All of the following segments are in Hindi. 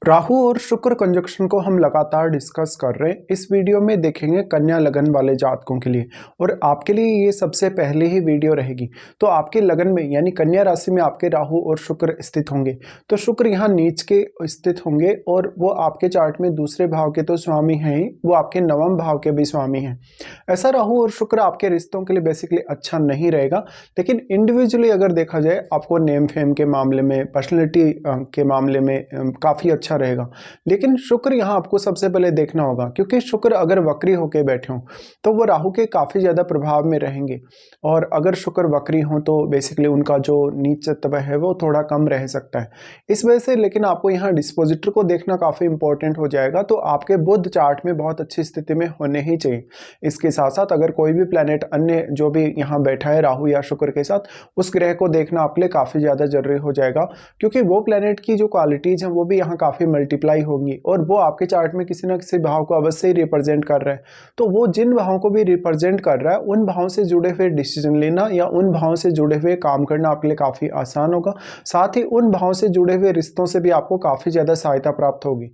राहु और शुक्र कंजक्शन को हम लगातार डिस्कस कर रहे हैं। इस वीडियो में देखेंगे कन्या लगन वाले जातकों के लिए, और आपके लिए ये सबसे पहले ही वीडियो रहेगी। तो आपके लगन में यानी कन्या राशि में आपके राहु और शुक्र स्थित होंगे। तो शुक्र यहाँ नीच के स्थित होंगे और वो आपके चार्ट में दूसरे भाव के तो स्वामी हैं ही, वो आपके नवम भाव के भी स्वामी हैं। ऐसा राहु और शुक्र आपके रिश्तों के लिए बेसिकली अच्छा नहीं रहेगा, लेकिन इंडिविजुअली अगर देखा जाए आपको नेम फेम के मामले में, पर्सनैलिटी के मामले में काफ़ी अच्छा रहेगा। लेकिन शुक्र यहाँ आपको सबसे पहले देखना होगा, क्योंकि शुक्र अगर वक्री होके बैठे हों तो वो राहु के काफ़ी ज़्यादा प्रभाव में रहेंगे, और अगर शुक्र वक्री हों तो बेसिकली उनका जो नीचत्व है वो थोड़ा कम रह सकता है। इस वजह से लेकिन आपको यहाँ डिस्पोजिटर को देखना काफ़ी इंपॉर्टेंट हो जाएगा। तो आपके बुध चार्ट में बहुत अच्छी स्थिति में होने ही चाहिए। इसके साथ साथ अगर कोई भी प्लैनेट अन्य जो भी यहाँ बैठा है राहु या शुक्र के साथ, उस ग्रह को देखना आपके लिए काफ़ी ज़्यादा जरूरी हो जाएगा, क्योंकि वो प्लैनेट की जो क्वालिटीज़ हैं वो भी यहाँ काफ़ी मल्टीप्लाई होंगी, और वो आपके चार्ट में किसी न किसी भाव को अवश्य ही रिप्रेजेंट कर रहा है। तो वो जिन भावों को भी रिप्रेजेंट कर रहा है, उन भावों से जुड़े हुए डिसीजन लेना या उन भावों से जुड़े हुए काम करना आपके लिए काफ़ी आसान होगा। साथ ही उन भावों से जुड़े हुए रिश्तों से भी आपको काफ़ी ज़्यादा सहायता प्राप्त होगी।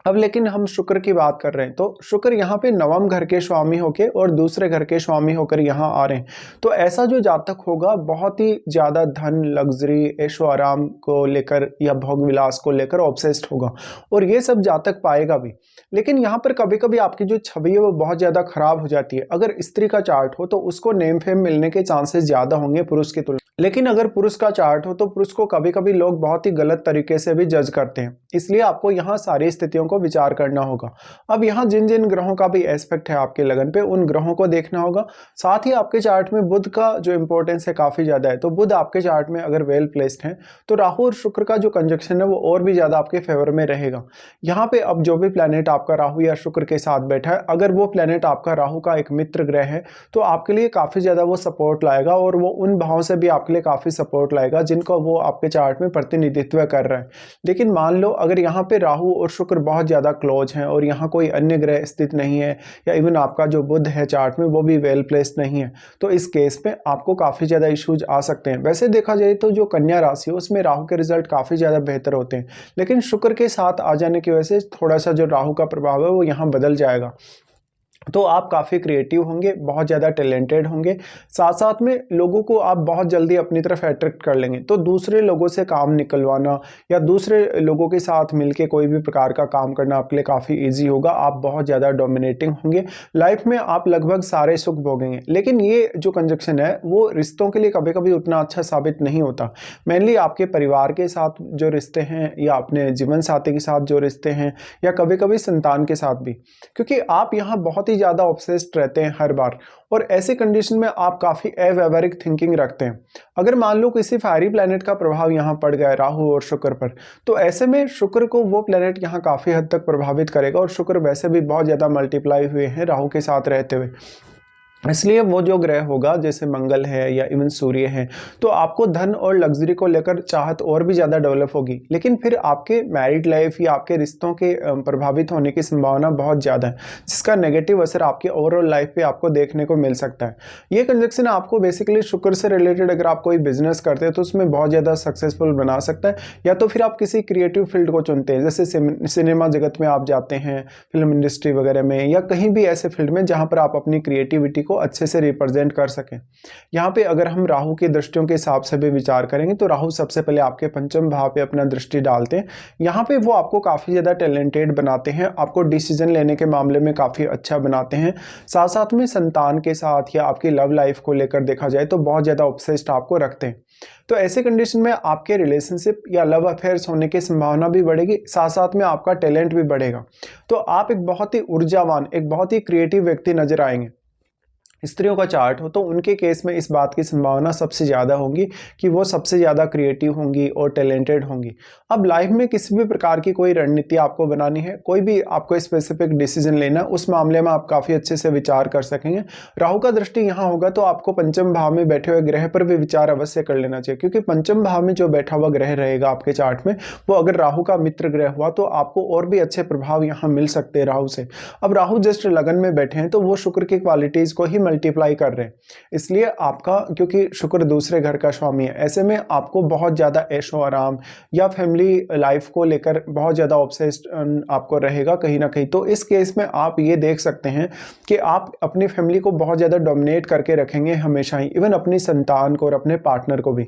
अब लेकिन हम शुक्र की बात कर रहे हैं, तो शुक्र यहाँ पे नवम घर के स्वामी होके और दूसरे घर के स्वामी होकर यहाँ आ रहे हैं। तो ऐसा जो जातक होगा बहुत ही ज़्यादा धन, लग्जरी, ऐशो आराम को लेकर या भोग विलास को लेकर ऑब्सेस्ड होगा, और ये सब जातक पाएगा भी। लेकिन यहाँ पर कभी कभी आपकी जो छवि है वो बहुत ज़्यादा खराब हो जाती है। अगर स्त्री का चार्ट हो तो उसको नेम फेम मिलने के चांसेस ज़्यादा होंगे पुरुष की तुलना। लेकिन अगर पुरुष का चार्ट हो तो पुरुष को कभी कभी लोग बहुत ही गलत तरीके से भी जज करते हैं, इसलिए आपको यहाँ सारी स्थितियों को विचार करना होगा। अब यहाँ जिन जिन ग्रहों का भी एस्पेक्ट है आपके लगन पे, उन ग्रहों को देखना होगा। साथ ही आपके चार्ट में बुध का जो इंपॉर्टेंस है काफी ज्यादा है। तो बुध आपके चार्ट में अगर वेल प्लेस्ड है तो राहु और शुक्र का जो कंजक्शन है वो और भी ज्यादा आपके फेवर में रहेगा। यहाँ पे अब जो भी प्लैनेट आपका राहु या शुक्र के साथ बैठा है, अगर वो प्लैनेट आपका राहु का एक मित्र ग्रह है तो आपके लिए काफी ज्यादा वो सपोर्ट लाएगा, और वो उन भावों से भी आपके लिए काफी सपोर्ट लाएगा जिनको वो आपके चार्ट में प्रतिनिधित्व कर रहा है। लेकिन मान लो अगर यहाँ पे राहु और शुक्र बहुत ज्यादा क्लोज हैं और यहाँ कोई अन्य ग्रह स्थित नहीं है, या इवन आपका जो बुध है चार्ट में वो भी वेल प्लेस्ड नहीं है, तो इस केस में आपको काफी ज्यादा इश्यूज आ सकते हैं। वैसे देखा जाए तो जो कन्या राशि है उसमें राहु के रिजल्ट काफी ज्यादा बेहतर होते हैं, लेकिन शुक्र के साथ आ जाने की वजह से थोड़ा सा जो राहु का प्रभाव है वो यहाँ बदल जाएगा। तो आप काफ़ी क्रिएटिव होंगे, बहुत ज़्यादा टैलेंटेड होंगे, साथ साथ में लोगों को आप बहुत जल्दी अपनी तरफ अट्रैक्ट कर लेंगे। तो दूसरे लोगों से काम निकलवाना या दूसरे लोगों के साथ मिलके कोई भी प्रकार का काम करना आपके लिए काफ़ी इजी होगा। आप बहुत ज़्यादा डोमिनेटिंग होंगे, लाइफ में आप लगभग सारे सुख भोगेंगे। लेकिन ये जो कंजक्शन है वो रिश्तों के लिए कभी कभी उतना अच्छा साबित नहीं होता। मेनली आपके परिवार के साथ जो रिश्ते हैं, या अपने जीवन साथी के साथ जो रिश्ते हैं, या कभी कभी संतान के साथ भी, क्योंकि आप यहाँ बहुत ज्यादा ऑब्सेस्ड रहते हैं हर बार, और ऐसी कंडीशन में आप काफी अव्यवहारिक थिंकिंग रखते हैं। अगर मान लो किसी फायरी प्लैनेट का प्रभाव यहाँ पड़ गया राहु और शुक्र पर, तो ऐसे में शुक्र को वो प्लैनेट यहाँ काफी हद तक प्रभावित करेगा, और शुक्र वैसे भी बहुत ज्यादा मल्टीप्लाई हुए हैं राहु के साथ रहते हुए। इसलिए वो जो ग्रह होगा जैसे मंगल है या इवन सूर्य है, तो आपको धन और लग्जरी को लेकर चाहत और भी ज़्यादा डेवलप होगी, लेकिन फिर आपके मैरिड लाइफ या आपके रिश्तों के प्रभावित होने की संभावना बहुत ज़्यादा है, जिसका नेगेटिव असर आपके ओवरऑल लाइफ पे आपको देखने को मिल सकता है। ये कंजक्शन आपको बेसिकली शुक्र से रिलेटेड अगर आप कोई बिजनेस करते हैं तो उसमें बहुत ज़्यादा सक्सेसफुल बना सकता है, या तो फिर आप किसी क्रिएटिव फील्ड को चुनते हैं, जैसे सिनेमा जगत में आप जाते हैं, फिल्म इंडस्ट्री वगैरह में, या कहीं भी ऐसे फील्ड में जहाँ पर आप अपनी क्रिएटिविटी को अच्छे से रिप्रेजेंट कर सकें। यहाँ पे अगर हम राहु की दृष्टियों के हिसाब से भी विचार करेंगे तो राहु सबसे पहले आपके पंचम भाव पे अपना दृष्टि डालते हैं। यहाँ पे वो आपको काफी ज्यादा टैलेंटेड बनाते हैं, आपको डिसीजन लेने के मामले में काफी अच्छा बनाते हैं। साथ साथ में संतान के साथ या आपकी लव लाइफ को लेकर देखा जाए तो बहुत ज्यादा ऑब्सेस्ड आपको रखते हैं। तो ऐसे कंडीशन में आपके रिलेशनशिप या लव अफेयर्स होने की संभावना भी बढ़ेगी, साथ साथ में आपका टैलेंट भी बढ़ेगा। तो आप एक बहुत ही ऊर्जावान, एक बहुत ही क्रिएटिव व्यक्ति नजर आएंगे। स्त्रियों का चार्ट हो तो उनके केस में इस बात की संभावना सबसे ज़्यादा होगी कि वो सबसे ज़्यादा क्रिएटिव होंगी और टैलेंटेड होंगी। अब लाइफ में किसी भी प्रकार की कोई रणनीति आपको बनानी है, कोई भी आपको स्पेसिफिक डिसीजन लेना, उस मामले में आप काफ़ी अच्छे से विचार कर सकेंगे। राहु का दृष्टि यहाँ होगा तो आपको पंचम भाव में बैठे हुए ग्रह पर भी विचार अवश्य कर लेना चाहिए, क्योंकि पंचम भाव में जो बैठा हुआ ग्रह रहेगा आपके चार्ट में, वो अगर राहु का मित्र ग्रह हुआ तो आपको और भी अच्छे प्रभाव यहाँ मिल सकते हैं राहु से। अब राहु जस्ट लगन में बैठे हैं तो वो शुक्र की क्वालिटीज़ को ही मल्टीप्लाई कर रहे हैं। इसलिए आपका, क्योंकि शुक्र दूसरे घर का स्वामी है, ऐसे में आपको बहुत ज़्यादा ऐशो आराम या फैमिली लाइफ को लेकर बहुत ज़्यादा ऑब्सेस्ड आपको रहेगा कहीं ना कहीं। तो इस केस में आप ये देख सकते हैं कि आप अपनी फैमिली को बहुत ज़्यादा डोमिनेट करके रखेंगे हमेशा ही, इवन अपनी संतान को और अपने पार्टनर को भी।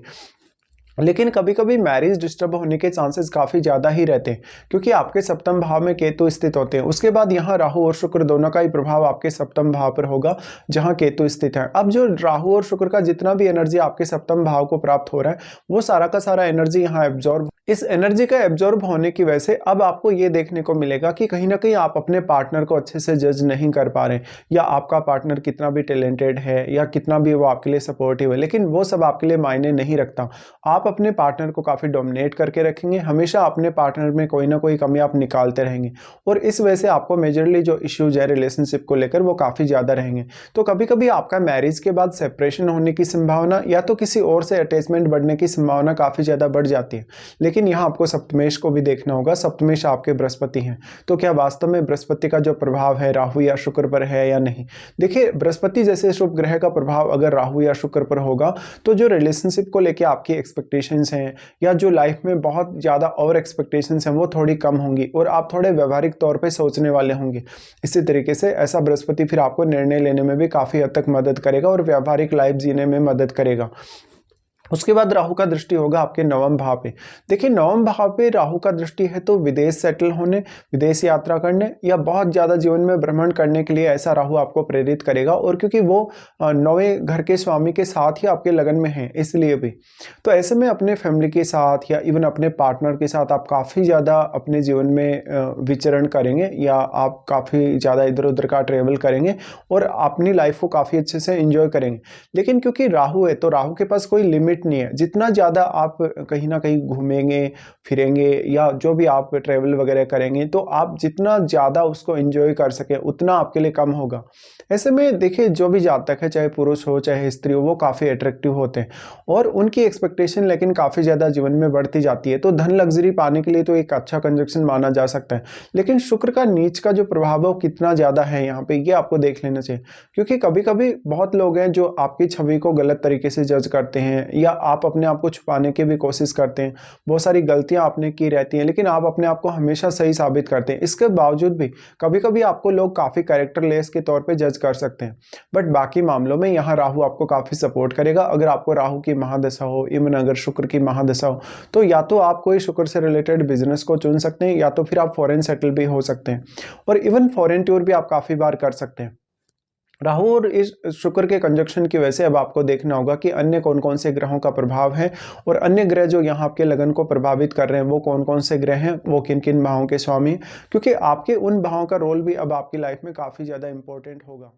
लेकिन कभी कभी मैरिज डिस्टर्ब होने के चांसेस काफ़ी ज़्यादा ही रहते हैं, क्योंकि आपके सप्तम भाव में केतु स्थित होते हैं। उसके बाद यहाँ राहु और शुक्र दोनों का ही प्रभाव आपके सप्तम भाव पर होगा जहाँ केतु स्थित है। अब जो राहु और शुक्र का जितना भी एनर्जी आपके सप्तम भाव को प्राप्त हो रहा है, वो सारा का सारा एनर्जी यहाँ एब्जॉर्ब, इस एनर्जी का एब्जॉर्ब होने की वजह से अब आपको ये देखने को मिलेगा कि कहीं ना कहीं आप अपने पार्टनर को अच्छे से जज नहीं कर पा रहे, या आपका पार्टनर कितना भी टैलेंटेड है या कितना भी वो आपके लिए सपोर्टिव है, लेकिन वो सब आपके लिए मायने नहीं रखता। आप अपने पार्टनर को काफ़ी डोमिनेट करके रखेंगे, हमेशा अपने पार्टनर में कोई ना कोई कमी आप निकालते रहेंगे, और इस वजह से आपको मेजरली जो इश्यूज है रिलेशनशिप को लेकर वो काफ़ी ज़्यादा रहेंगे। तो कभी कभी आपका मैरिज के बाद सेपरेशन होने की संभावना या तो किसी और से अटैचमेंट बढ़ने की संभावना काफ़ी ज़्यादा बढ़ जाती है। लेकिन यहाँ आपको सप्तमेश को भी देखना होगा। सप्तमेश आपके बृहस्पति हैं, तो क्या वास्तव में बृहस्पति का जो प्रभाव है राहु या शुक्र पर है या नहीं। देखिए, बृहस्पति जैसे शुभ ग्रह का प्रभाव अगर राहु या शुक्र पर होगा तो जो रिलेशनशिप को लेकर आपकी एक्सपेक्टेशंस हैं या जो लाइफ में बहुत ज़्यादा और एक्सपेक्टेशंस हैं वो थोड़ी कम होंगी, और आप थोड़े व्यवहारिक तौर पे सोचने वाले होंगे। इसी तरीके से ऐसा बृहस्पति फिर आपको निर्णय लेने में भी काफ़ी हद तक मदद करेगा और व्यवहारिक लाइफ जीने में मदद करेगा। उसके बाद राहु का दृष्टि होगा आपके नवम भाव पे। देखिए, नवम भाव पे राहु का दृष्टि है तो विदेश सेटल होने, विदेश यात्रा करने या बहुत ज़्यादा जीवन में भ्रमण करने के लिए ऐसा राहु आपको प्रेरित करेगा। और क्योंकि वो नौवें घर के स्वामी के साथ ही आपके लगन में है, इसलिए भी तो ऐसे में अपने फैमिली के साथ या इवन अपने पार्टनर के साथ आप काफ़ी ज़्यादा अपने जीवन में विचरण करेंगे, या आप काफ़ी ज़्यादा इधर उधर का ट्रेवल करेंगे और अपनी लाइफ को काफ़ी अच्छे से एंजॉय करेंगे। लेकिन क्योंकि राहु है तो राहु के पास कोई लिमिट नहीं है। जितना ज़्यादा आप कहीं ना कहीं घूमेंगे फिरेंगे या जो भी आप ट्रैवल वगैरह करेंगे, तो आप जितना ज़्यादा उसको एंजॉय कर सके उतना आपके लिए कम होगा। ऐसे में देखिए, जो भी जातक है, चाहे पुरुष हो चाहे स्त्री हो, वो काफ़ी अट्रैक्टिव होते हैं और उनकी एक्सपेक्टेशन लेकिन काफ़ी ज़्यादा जीवन में बढ़ती जाती है। तो धन लग्जरी पाने के लिए तो एक अच्छा कंजक्शन माना जा सकता है। लेकिन शुक्र का नीच का जो प्रभाव है वो कितना ज़्यादा है यहाँ पे, ये आपको देख लेना चाहिए। क्योंकि कभी कभी बहुत लोग हैं जो आपकी छवि को गलत तरीके से जज करते हैं, या आप अपने आप को छुपाने की भी कोशिश करते हैं। बहुत सारी गलतियां आपने की रहती हैं, लेकिन आप अपने आप को हमेशा सही साबित करते हैं। इसके बावजूद भी कभी कभी आपको लोग काफ़ी कैरेक्टरलेस के तौर पे जज कर सकते हैं। बट बाकी मामलों में यहाँ राहु आपको काफ़ी सपोर्ट करेगा। अगर आपको राहु की महादशा हो, इवन अगर शुक्र की महादशा हो, तो या तो आप कोई शुक्र से रिलेटेड बिजनेस को चुन सकते हैं, या तो फिर आप फॉरेन सेटल भी हो सकते हैं, और इवन फॉरेन टूर भी आप काफ़ी बार कर सकते हैं। राहु और इस शुक्र के कंजक्शन की वजह से अब आपको देखना होगा कि अन्य कौन कौन से ग्रहों का प्रभाव है, और अन्य ग्रह जो यहाँ आपके लगन को प्रभावित कर रहे हैं वो कौन कौन से ग्रह हैं, वो किन किन भावों के स्वामी, क्योंकि आपके उन भावों का रोल भी अब आपकी लाइफ में काफ़ी ज़्यादा इंपॉर्टेंट होगा।